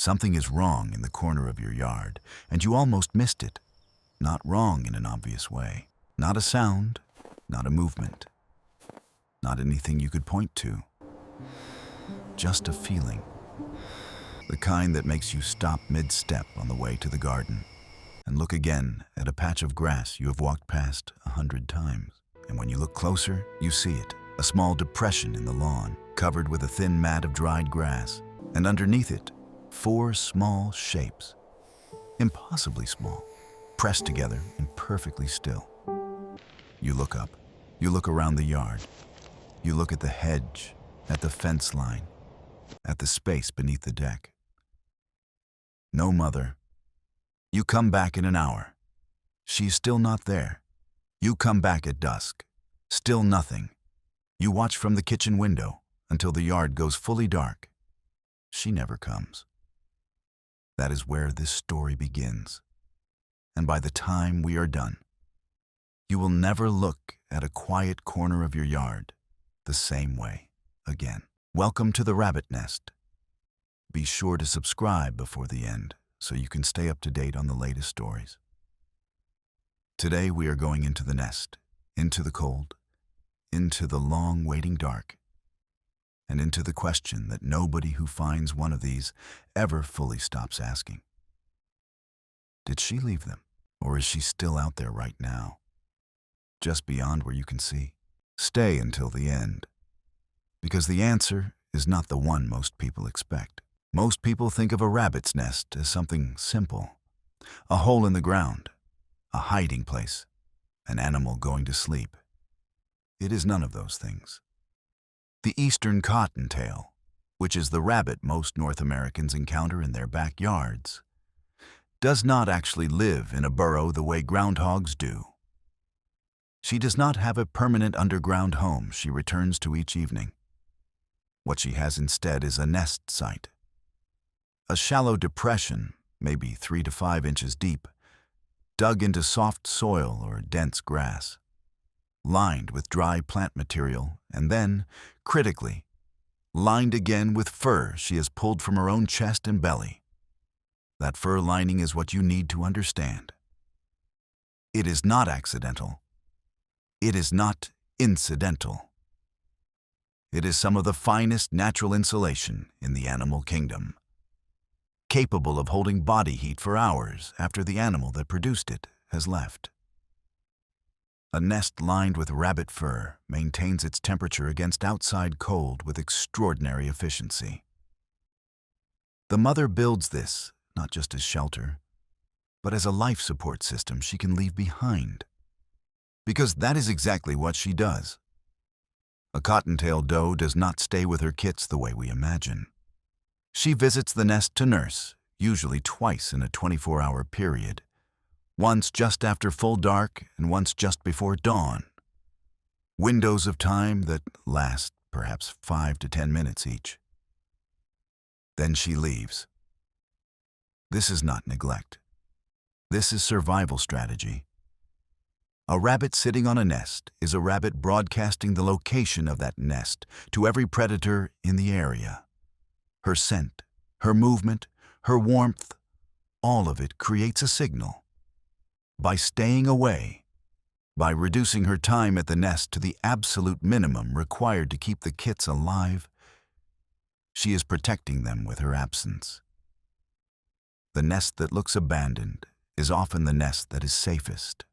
Something is wrong in the corner of your yard, and you almost missed it. Not wrong in an obvious way. Not a sound, not a movement, not anything you could point to. Just a feeling. The kind that makes you stop mid-step on the way to the garden and look again at a patch of grass you have walked past 100 times. And when you look closer, you see it. A small depression in the lawn, covered with a thin mat of dried grass, and underneath it, 4 small shapes. Impossibly small, pressed together and perfectly still. You look up. You look around the yard. You look at the hedge, at the fence line, at the space beneath the deck. No mother. You come back in an hour. She's still not there. You come back at dusk. Still nothing. You watch from the kitchen window until the yard goes fully dark. She never comes. That is where this story begins. And by the time we are done, you will never look at a quiet corner of your yard the same way again. Welcome to the Rabbit Nest. Be sure to subscribe before the end so you can stay up to date on the latest stories. Today we are going into the nest, into the cold, into the long waiting dark, and into the question that nobody who finds one of these ever fully stops asking. Did she leave them, or is she still out there right now, just beyond where you can see? Stay until the end, because the answer is not the one most people expect. Most people think of a rabbit's nest as something simple, a hole in the ground, a hiding place, an animal going to sleep. It is none of those things. The eastern cottontail, which is the rabbit most North Americans encounter in their backyards, does not actually live in a burrow the way groundhogs do. She does not have a permanent underground home she returns to each evening. What she has instead is a nest site. A shallow depression, maybe 3 to 5 inches deep, dug into soft soil or dense grass, lined with dry plant material, and then, critically, lined again with fur she has pulled from her own chest and belly. That fur lining is what you need to understand. It is not accidental. It is not incidental. It is some of the finest natural insulation in the animal kingdom, capable of holding body heat for hours after the animal that produced it has left. A nest lined with rabbit fur maintains its temperature against outside cold with extraordinary efficiency. The mother builds this not just as shelter, but as a life support system she can leave behind. Because that is exactly what she does. A cottontail doe does not stay with her kits the way we imagine. She visits the nest to nurse, usually twice in a 24-hour period, once just after full dark and once just before dawn. Windows of time that last perhaps 5 to 10 minutes each. Then she leaves. This is not neglect. This is survival strategy. A rabbit sitting on a nest is a rabbit broadcasting the location of that nest to every predator in the area. Her scent, her movement, her warmth, all of it creates a signal. By staying away, by reducing her time at the nest to the absolute minimum required to keep the kits alive, she is protecting them with her absence. The nest that looks abandoned is often the nest that is safest.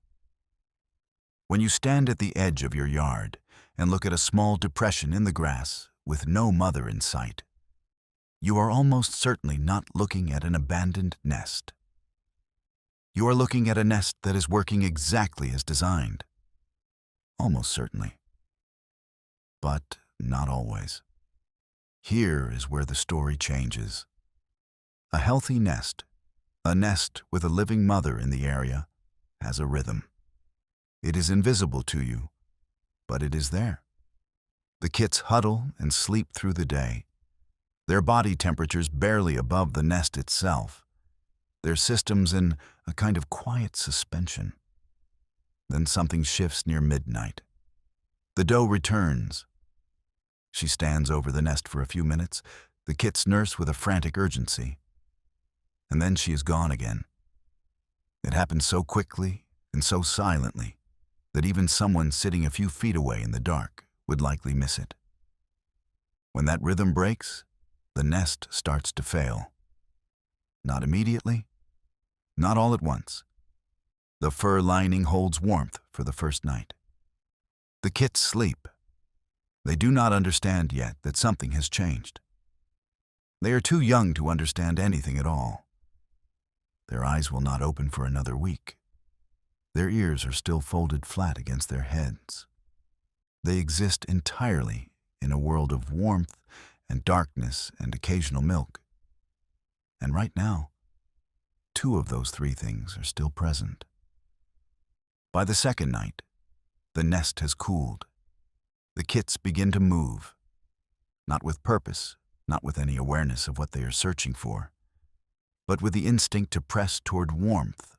When you stand at the edge of your yard and look at a small depression in the grass with no mother in sight, you are almost certainly not looking at an abandoned nest. You are looking at a nest that is working exactly as designed. Almost certainly. But not always. Here is where the story changes. A healthy nest, a nest with a living mother in the area, has a rhythm. It is invisible to you, but it is there. The kits huddle and sleep through the day, their body temperatures barely above the nest itself, their systems in a kind of quiet suspension. Then something shifts near midnight. The doe returns. She stands over the nest for a few minutes, the kits nurse with a frantic urgency. and then she is gone again. It happens so quickly and so silently that even someone sitting a few feet away in the dark would likely miss it. When that rhythm breaks, the nest starts to fail. Not immediately, not all at once. The fur lining holds warmth for the first night. The kits sleep. They do not understand yet that something has changed. They are too young to understand anything at all. Their eyes will not open for another week. Their ears are still folded flat against their heads. They exist entirely in a world of warmth and darkness and occasional milk. And right now, 2 of those 3 things are still present. By the second night, the nest has cooled. The kits begin to move, not with purpose, not with any awareness of what they are searching for, but with the instinct to press toward warmth,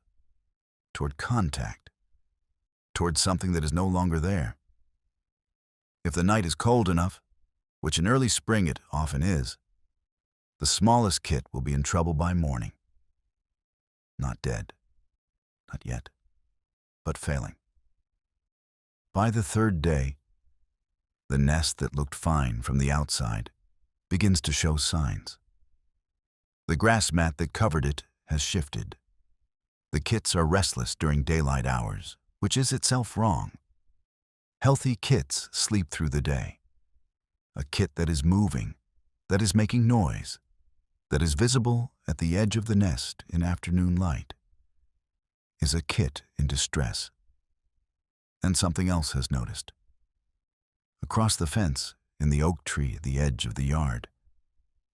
toward contact, toward something that is no longer there. If the night is cold enough, which in early spring it often is, the smallest kit will be in trouble by morning. Not dead, not yet, but failing. By the 3rd day, the nest that looked fine from the outside begins to show signs. The grass mat that covered it has shifted. The kits are restless during daylight hours, which is itself wrong. Healthy kits sleep through the day. A kit that is moving, that is making noise, that is visible at the edge of the nest in afternoon light, is a kit in distress. And something else has noticed. Across the fence, in the oak tree at the edge of the yard,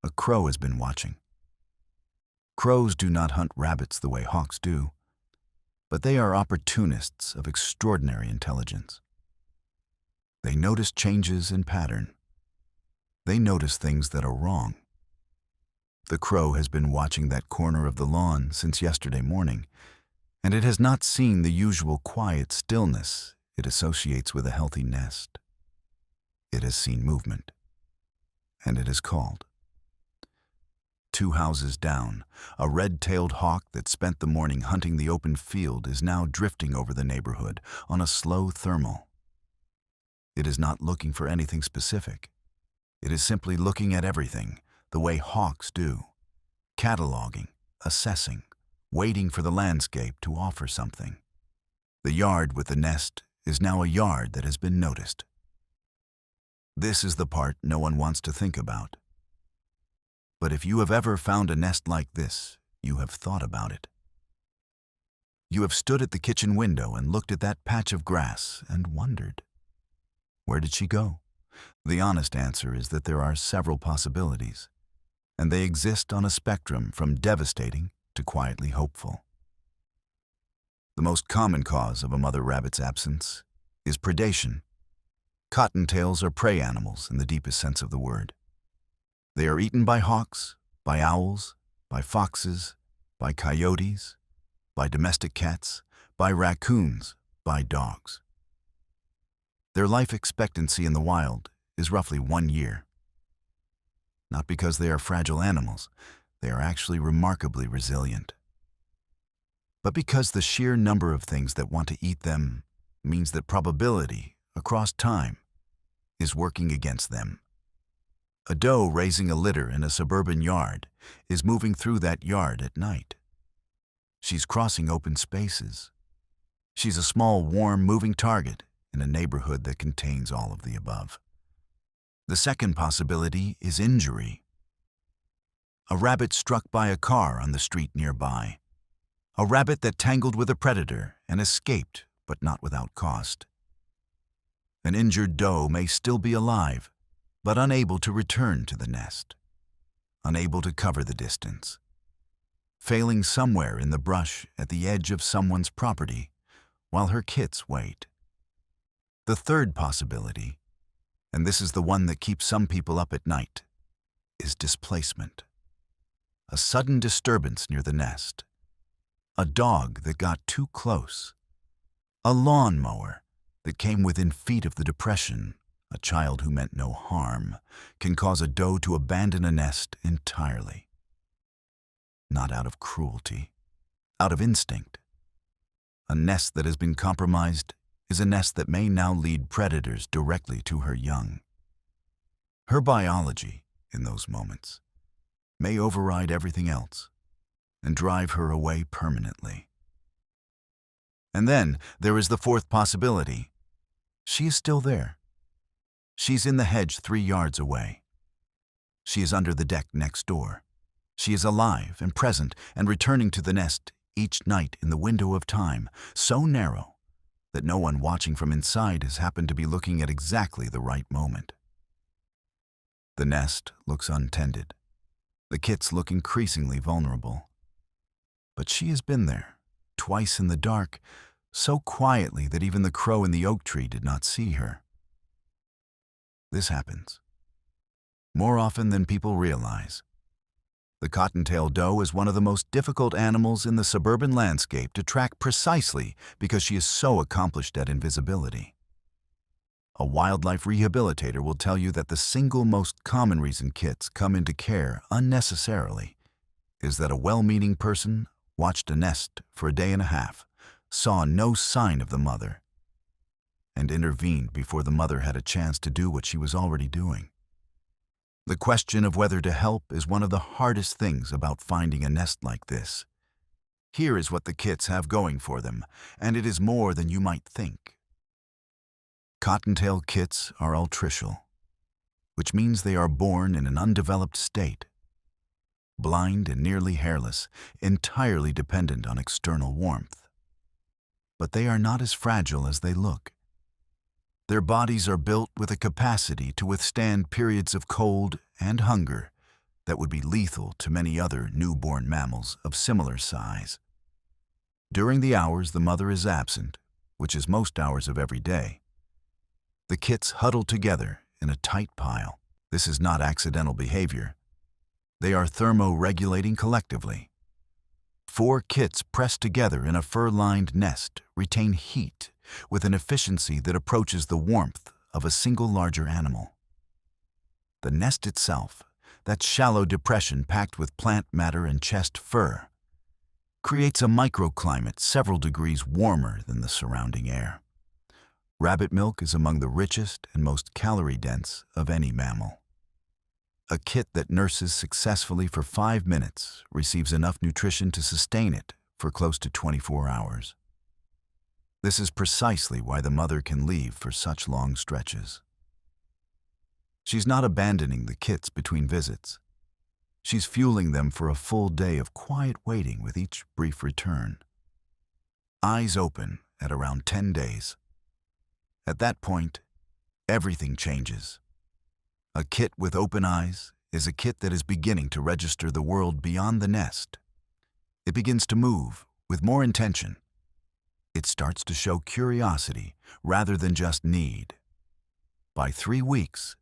a crow has been watching. Crows do not hunt rabbits the way hawks do, but they are opportunists of extraordinary intelligence. They notice changes in pattern. They notice things that are wrong. The crow has been watching that corner of the lawn since yesterday morning, and it has not seen the usual quiet stillness it associates with a healthy nest. It has seen movement, and it has called. 2 houses down, a red-tailed hawk that spent the morning hunting the open field is now drifting over the neighborhood on a slow thermal. It is not looking for anything specific. It is simply looking at everything, the way hawks do, cataloging, assessing, waiting for the landscape to offer something. The yard with the nest is now a yard that has been noticed. This is the part no one wants to think about. But if you have ever found a nest like this, you have thought about it. You have stood at the kitchen window and looked at that patch of grass and wondered, where did she go? The honest answer is that there are several possibilities, and they exist on a spectrum from devastating to quietly hopeful. The most common cause of a mother rabbit's absence is predation. Cottontails are prey animals in the deepest sense of the word. They are eaten by hawks, by owls, by foxes, by coyotes, by domestic cats, by raccoons, by dogs. Their life expectancy in the wild is roughly 1 year. Not because they are fragile animals, they are actually remarkably resilient, but because the sheer number of things that want to eat them means that probability, across time, is working against them. A doe raising a litter in a suburban yard is moving through that yard at night. She's crossing open spaces. She's a small, warm, moving target in a neighborhood that contains all of the above. The second possibility is injury. A rabbit struck by a car on the street nearby. A rabbit that tangled with a predator and escaped, but not without cost. An injured doe may still be alive, but unable to return to the nest, unable to cover the distance, failing somewhere in the brush at the edge of someone's property while her kits wait. The third possibility, and this is the one that keeps some people up at night, is displacement. A sudden disturbance near the nest. A dog that got too close. A lawnmower that came within feet of the depression. A child who meant no harm can cause a doe to abandon a nest entirely. not out of cruelty, out of instinct. A nest that has been compromised is a nest that may now lead predators directly to her young. Her biology, in those moments, may override everything else and drive her away permanently. And then there is the fourth possibility. She is still there. She's in the hedge 3 yards away. She is under the deck next door. She is alive and present and returning to the nest each night in the window of time, so narrow that no one watching from inside has happened to be looking at exactly the right moment. The nest looks untended. The kits look increasingly vulnerable. But she has been there, twice in the dark, so quietly that even the crow in the oak tree did not see her. This happens more often than people realize. The cottontail doe is one of the most difficult animals in the suburban landscape to track precisely because she is so accomplished at invisibility. A wildlife rehabilitator will tell you that the single most common reason kits come into care unnecessarily is that a well-meaning person watched a nest for a day and a half, saw no sign of the mother, and intervened before the mother had a chance to do what she was already doing. The question of whether to help is one of the hardest things about finding a nest like this. Here is what the kits have going for them, and it is more than you might think. Cottontail kits are altricial, which means they are born in an undeveloped state, blind and nearly hairless, entirely dependent on external warmth. But they are not as fragile as they look. Their bodies are built with a capacity to withstand periods of cold and hunger that would be lethal to many other newborn mammals of similar size. During the hours the mother is absent, which is most hours of every day, the kits huddle together in a tight pile. This is not accidental behavior. They are thermo-regulating collectively. 4 kits pressed together in a fur-lined nest retain heat with an efficiency that approaches the warmth of a single larger animal. The nest itself, that shallow depression packed with plant matter and chest fur, creates a microclimate several degrees warmer than the surrounding air. Rabbit milk is among the richest and most calorie-dense of any mammal. A kit that nurses successfully for 5 minutes receives enough nutrition to sustain it for close to 24 hours. This is precisely why the mother can leave for such long stretches. She's not abandoning the kits between visits. She's fueling them for a full day of quiet waiting with each brief return. Eyes open at around 10 days. At that point, everything changes. A kit with open eyes is a kit that is beginning to register the world beyond the nest. It begins to move with more intention. It starts to show curiosity rather than just need. By 3 weeks,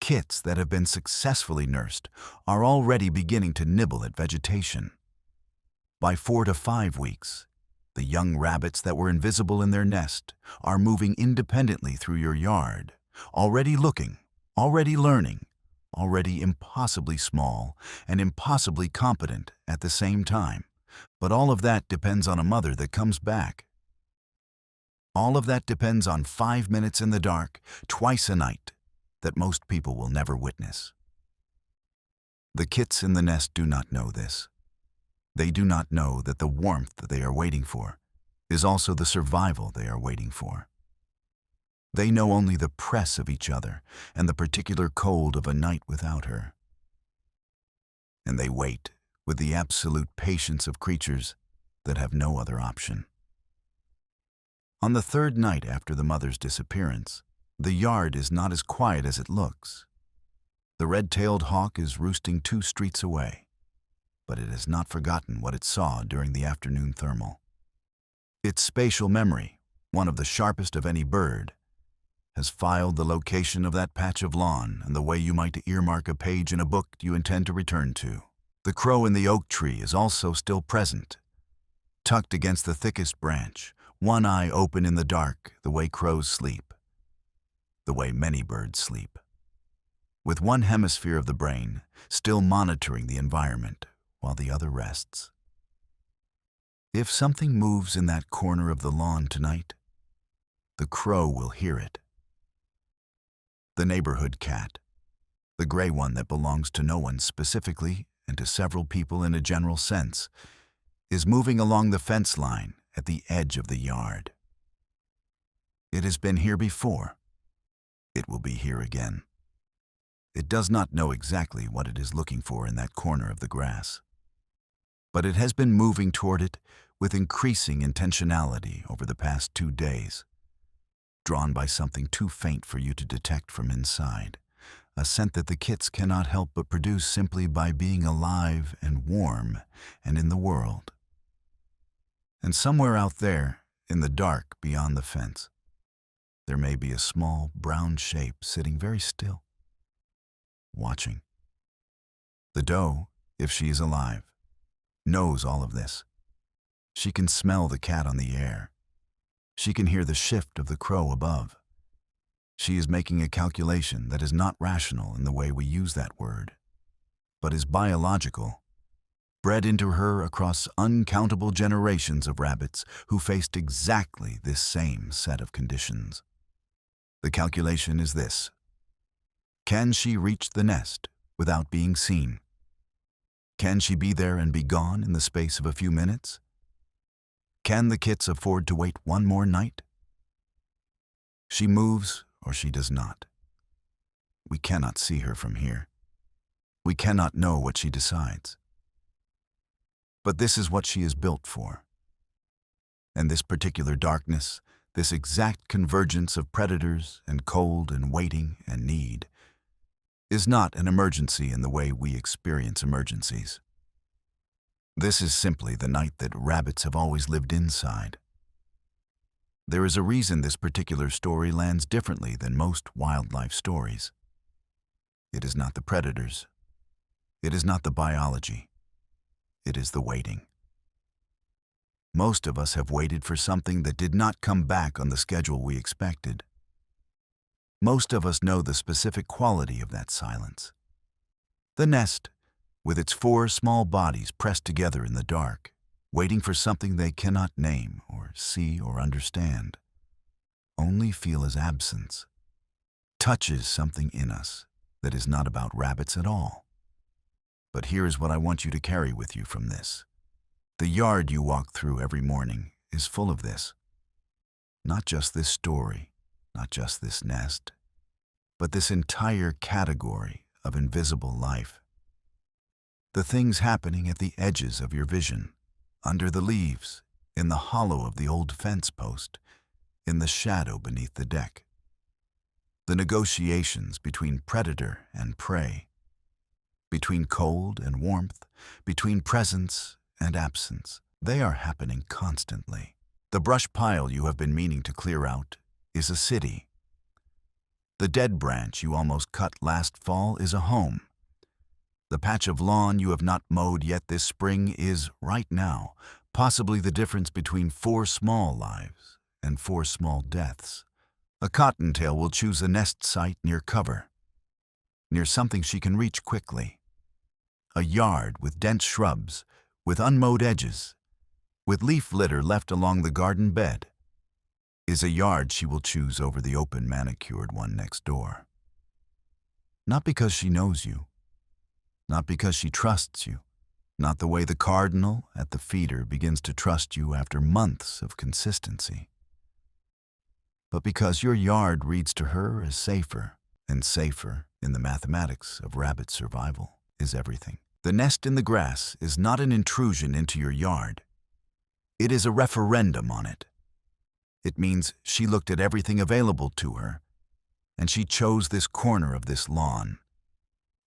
kits that have been successfully nursed are already beginning to nibble at vegetation. By 4 to 5 weeks, the young rabbits that were invisible in their nest are moving independently through your yard, already looking, already learning, already impossibly small and impossibly competent at the same time. But all of that depends on a mother that comes back. All of that depends on 5 minutes in the dark, twice a night, that most people will never witness. The kits in the nest do not know this. They do not know that the warmth that they are waiting for is also the survival they are waiting for. They know only the press of each other and the particular cold of a night without her. And they wait with the absolute patience of creatures that have no other option. On the 3rd night after the mother's disappearance, the yard is not as quiet as it looks. The red-tailed hawk is roosting 2 streets away, but it has not forgotten what it saw during the afternoon thermal. Its spatial memory, one of the sharpest of any bird, has filed the location of that patch of lawn and the way you might earmark a page in a book you intend to return to. The crow in the oak tree is also still present, tucked against the thickest branch, one eye open in the dark the way crows sleep, the way many birds sleep. With one hemisphere of the brain still monitoring the environment, while the other rests. If something moves in that corner of the lawn tonight, the crow will hear it. The neighborhood cat, the gray one that belongs to no one specifically and to several people in a general sense, is moving along the fence line at the edge of the yard. It has been here before. It will be here again. It does not know exactly what it is looking for in that corner of the grass, but it has been moving toward it with increasing intentionality over the past 2 days, drawn by something too faint for you to detect from inside, a scent that the kits cannot help but produce simply by being alive and warm and in the world. And somewhere out there, in the dark beyond the fence, there may be a small brown shape sitting very still, watching. The doe, if she is alive, knows all of this. She can smell the cat on the air. She can hear the shift of the crow above. She is making a calculation that is not rational in the way we use that word, but is biological, bred into her across uncountable generations of rabbits who faced exactly this same set of conditions. The calculation is this: can she reach the nest without being seen? Can she be there and be gone in the space of a few minutes? Can the kits afford to wait one more night? She moves or she does not. We cannot see her from here. We cannot know what she decides. But this is what she is built for. And this particular darkness, this exact convergence of predators and cold and waiting and need, is not an emergency in the way we experience emergencies. This is simply the night that rabbits have always lived inside. There is a reason this particular story lands differently than most wildlife stories. It is not the predators. It is not the biology. It is the waiting. Most of us have waited for something that did not come back on the schedule we expected. Most of us know the specific quality of that silence. The nest, with its 4 small bodies pressed together in the dark, waiting for something they cannot name or see or understand, only feel as absence, touches something in us that is not about rabbits at all. But here is what I want you to carry with you from this. The yard you walk through every morning is full of this. Not just this story, not just this nest, but this entire category of invisible life. The things happening at the edges of your vision, under the leaves, in the hollow of the old fence post, in the shadow beneath the deck. The negotiations between predator and prey, between cold and warmth, between presence and absence, they are happening constantly. The brush pile you have been meaning to clear out is a city. The dead branch you almost cut last fall is a home. The patch of lawn you have not mowed yet this spring is, right now, possibly the difference between 4 small lives and 4 small deaths. A cottontail will choose a nest site near cover, near something she can reach quickly. A yard with dense shrubs, with unmowed edges, with leaf litter left along the garden bed, is a yard she will choose over the open manicured one next door. Not because she knows you, not because she trusts you, not the way the cardinal at the feeder begins to trust you after months of consistency, but because your yard reads to her as safer, and safer in the mathematics of rabbit survival is everything. The nest in the grass is not an intrusion into your yard. It is a referendum on it. It means she looked at everything available to her, and she chose this corner of this lawn.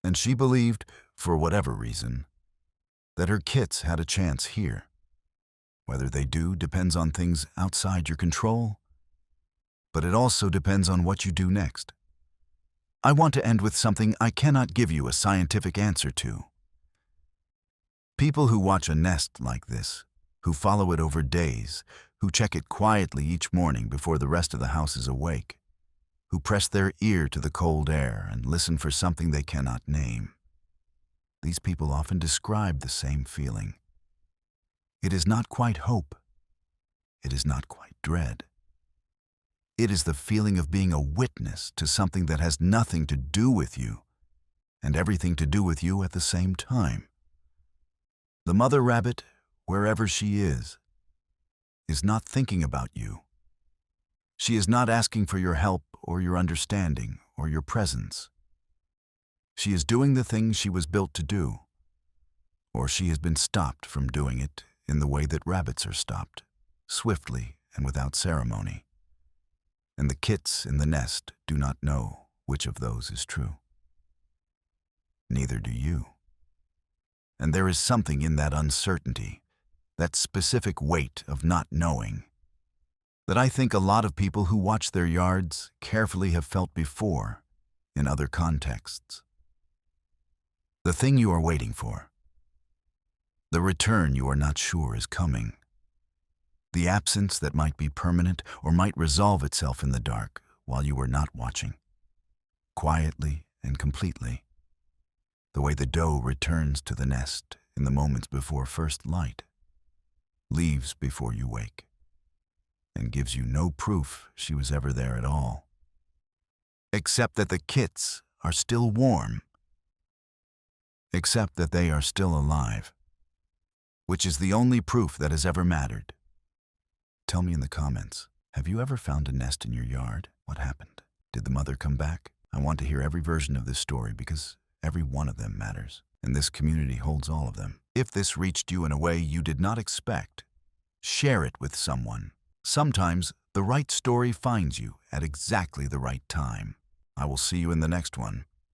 And she believed, for whatever reason, that her kits had a chance here. Whether they do depends on things outside your control, but it also depends on what you do next. I want to end with something I cannot give you a scientific answer to. People who watch a nest like this, who follow it over days, who check it quietly each morning before the rest of the house is awake, who press their ear to the cold air and listen for something they cannot name. these people often describe the same feeling. It is not quite hope. It is not quite dread. It is the feeling of being a witness to something that has nothing to do with you and everything to do with you at the same time. The mother rabbit, wherever she is not thinking about you. She is not asking for your help or your understanding or your presence. She is doing the thing she was built to do, or she has been stopped from doing it in the way that rabbits are stopped, swiftly and without ceremony. And the kits in the nest do not know which of those is true. Neither do you. And there is something in that uncertainty, that specific weight of not knowing, that I think a lot of people who watch their yards carefully have felt before in other contexts. The thing you are waiting for. The return you are not sure is coming. The absence that might be permanent or might resolve itself in the dark while you are not watching. Quietly and completely. The way the doe returns to the nest in the moments before first light. Leaves before you wake. And gives you no proof she was ever there at all. Except that the kits are still warm. Except that they are still alive. Which is the only proof that has ever mattered. Tell me in the comments, have you ever found a nest in your yard? What happened? Did the mother come back? I want to hear every version of this story because every one of them matters, and this community holds all of them. If this reached you in a way you did not expect, share it with someone. Sometimes the right story finds you at exactly the right time. I will see you in the next one.